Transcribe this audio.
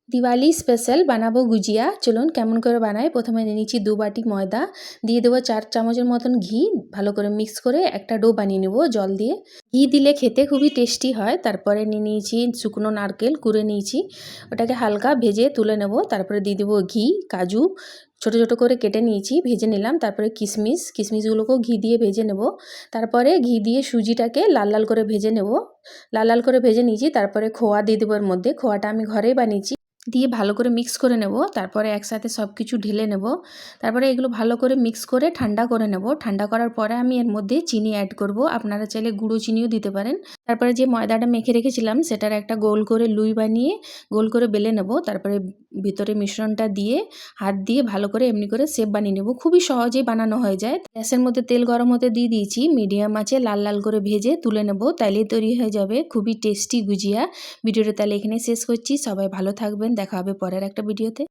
Diwali special বানাবো গুজিয়া। চলুন কেমন করে বানাই। প্রথমে নিয়ে নিচ্ছি 2 বাটি ময়দা, দিয়ে দেবো 4 চামচের মতন ঘি, ভালো করে মিক্স করে একটা ডো বানিয়ে নেব জল দিয়ে। ঘি দিলে খেতে খুবই টেস্টি হয়। তারপরে নিয়ে নিয়েছি শুকনো নারকেল কুড়ে নিয়েছি, ওটাকে হালকা ভেজে তুলে নেব। তারপরে দিয়ে দেবো ঘি, কাজু ছোট ছোট করে কেটে নিয়েছি, ভেজে নিলাম। তারপরে কিশমিশগুলোকেও ঘি দিয়ে ভেজে নেব। তারপরে ঘি দিয়ে সুজিটাকে লাল লাল করে ভেজে নেব। লাল লাল করে ভেজে নিয়েছি। তারপরে খোয়া দিয়ে দেবো এর মধ্যে। খোয়াটা আমি ঘরেই বানিয়েছি। দিয়ে ভালো করে মিক্স করে নেব। তারপরে একসাথে সব কিছু ঢেলে নেব। তারপরে এগুলো ভালো করে মিক্স করে ঠান্ডা করে নেব। ঠান্ডা করার পরে আমি এর মধ্যে চিনি অ্যাড করব। আপনারা চাইলে গুঁড়ো চিনিও দিতে পারেন। তারপরে যে ময়দাটা মেখে রেখেছিলাম সেটার একটা গোল করে লুই বানিয়ে গোল করে বেলে নেব। তারপরে ভিতরে মিশ্রণটা দিয়ে হাত দিয়ে ভালো করে এমনি করে শেপ বানিয়ে নেব। খুবই সহজেই বানানো হয়ে যায়। গ্যাসের মধ্যে তেল গরম হতে দিয়ে দিয়েছি, মিডিয়াম আঁচে লাল লাল করে ভেজে তুলে নেব। তাইলেই তৈরি হয়ে যাবে খুবই টেস্টি গুজিয়া। ভিডিওটা তাহলে এখানে শেষ করছি। সবাই ভালো থাকবেন, দেখা হবে পরের একটা ভিডিওতে।